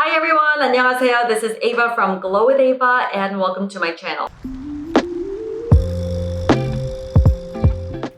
Hi everyone, 안녕하세요. This is Ava from Glow with Ava and welcome to my channel.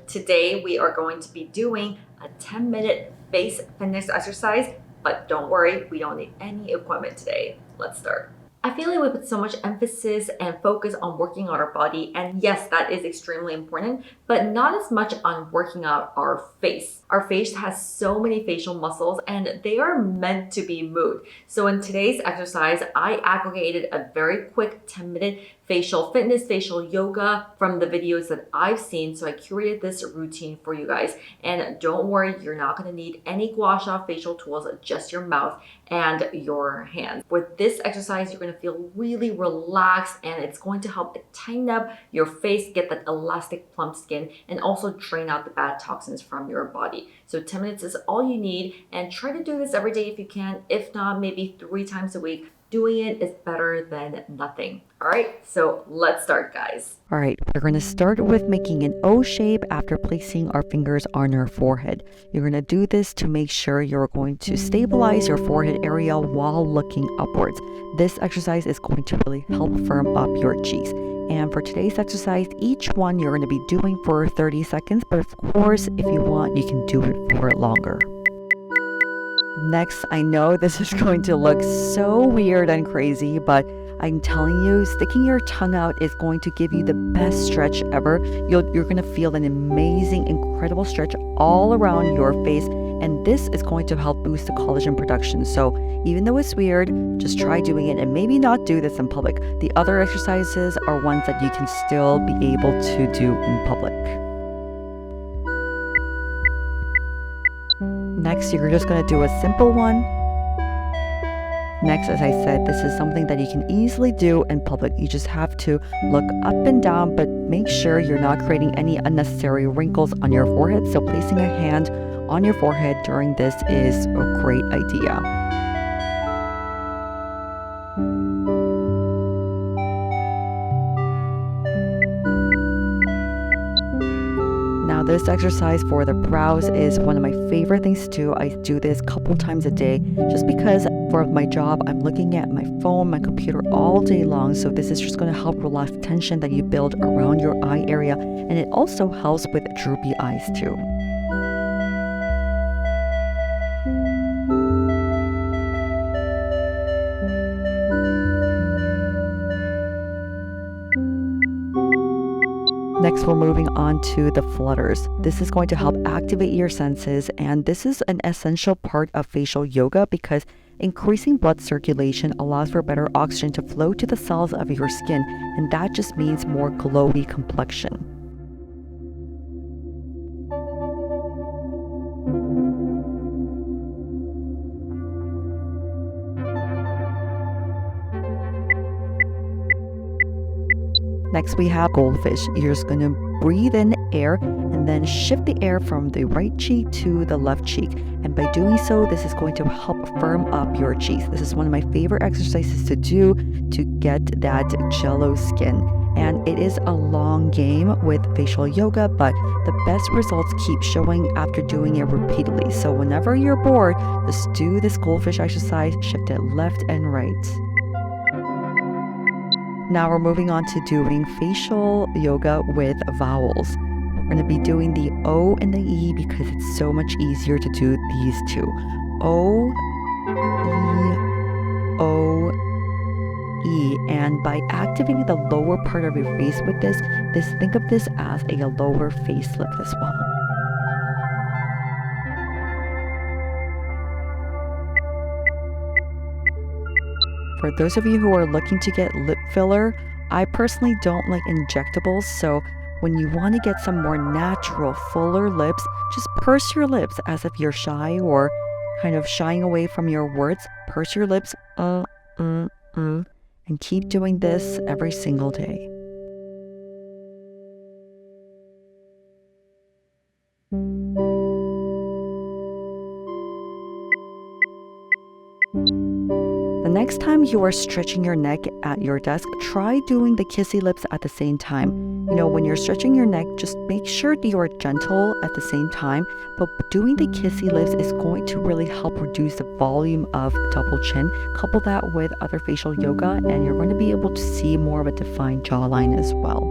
Today we are going to be doing a 10-minute face fitness exercise, but don't worry, we don't need any equipment today. Let's start. I feel like we put so much emphasis and focus on working out our body, and yes, that is extremely important, but not as much on working out our face. Our face has so many facial muscles and they are meant to be moved. So in today's exercise, I aggregated a very quick 10-minute facial fitness, facial yoga from the videos that I've seen. So I curated this routine for you guys. And don't worry, you're not gonna need any gua sha facial tools, just your mouth and your hands. With this exercise, you're gonna feel really relaxed and it's going to help tighten up your face, get that elastic plump skin, and also drain out the bad toxins from your body. So 10 minutes is all you need, and try to do this every day if you can. If not, maybe 3 times a week. Doing it is better than nothing. All right, so let's start, guys. All right, we're going to start with making an O shape after placing our fingers on our forehead. You're going to do this to make sure you're going to stabilize your forehead area while looking upwards. This exercise is going to really help firm up your cheeks. And for today's exercise, each one you're going to be doing for 30 seconds, but of course, if you want, you can do it for longer. Next, I know this is going to look so weird and crazy, but I'm telling you, sticking your tongue out is going to give you the best stretch ever. You're going to feel an amazing, incredible stretch all around your face, and this is going to help boost the collagen production. So even though it's weird, just try doing it and maybe not do this in public. The other exercises are ones that you can still be able to do in public. Next, you're just going to do a simple one. Next, as I said, this is something that you can easily do in public. You just have to look up and down, but make sure you're not creating any unnecessary wrinkles on your forehead. So placing a hand on your forehead during this is a great idea. Now, this exercise for the brows is one of my favorite things to do. I do this a couple times a day just because for my job, I'm looking at my phone, my computer all day long. So this is just going to help relax tension that you build around your eye area. And it also helps with droopy eyes too. Next, we're moving on to the flutters. This is going to help activate your senses, and this is an essential part of facial yoga because increasing blood circulation allows for better oxygen to flow to the cells of your skin, and that just means more glowy complexion. Next, we have goldfish. You're just going to breathe in air and then shift the air from the right cheek to the left cheek. And by doing so, this is going to help firm up your cheeks. This is one of my favorite exercises to do to get that jello skin. And it is a long game with facial yoga, but the best results keep showing after doing it repeatedly. So whenever you're bored, just do this goldfish exercise, shift it left and right. Now we're moving on to doing facial yoga with vowels. We're going to be doing the O and the E because it's so much easier to do these two. O, E, O, E. And by activating the lower part of your face with this, think of this as a lower facelift as well. For those of you who are looking to get lip filler, I personally don't like injectables, so when you want to get some more natural, fuller lips, just purse your lips as if you're shy or kind of shying away from your words. Purse your lips, and keep doing this every single day. The next time you are stretching your neck at your desk, try doing the kissy lips at the same time. When you're stretching your neck, just make sure that you are gentle at the same time, but doing the kissy lips is going to really help reduce the volume of double chin. Couple that with other facial yoga, and you're going to be able to see more of a defined jawline as well.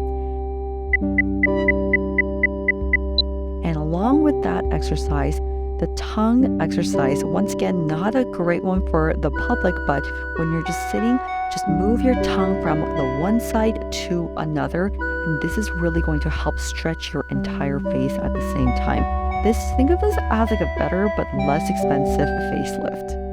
And along with that exercise, the tongue exercise, once again, not a great one for the public, but when you're just sitting, just move your tongue from the one side to another, and this is really going to help stretch your entire face at the same time. Think of this as like a better but less expensive facelift.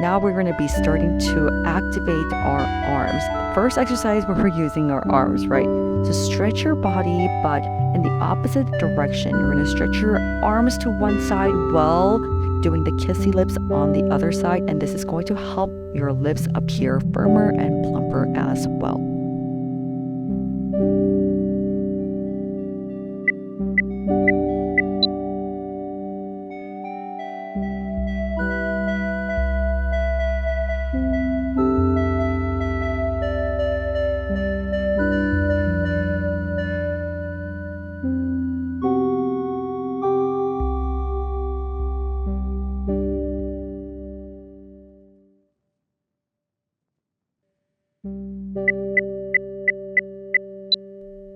Now we're going to be starting to activate our arms. First exercise where we're using our arms, right? So stretch your body, but in the opposite direction. You're going to stretch your arms to one side while doing the kissy lips on the other side, and this is going to help your lips appear firmer and plumper as well.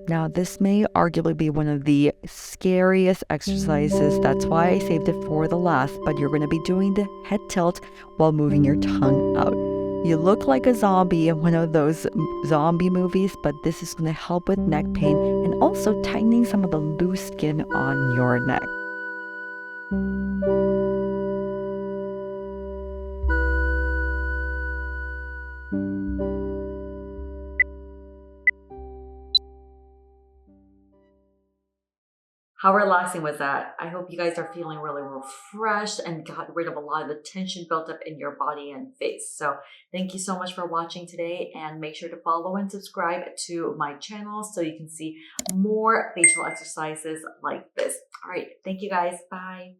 Now, this may arguably be one of the scariest exercises. That's why I saved it for the last, but you're going to be doing the head tilt while moving your tongue out. You look like a zombie in one of those zombie movies, but this is going to help with neck pain and also tightening some of the loose skin on your neck. How relaxing was that? I hope you guys are feeling really refreshed and got rid of a lot of the tension built up in your body and face. So thank you so much for watching today, and make sure to follow and subscribe to my channel so you can see more facial exercises like this. All right, thank you guys. Bye.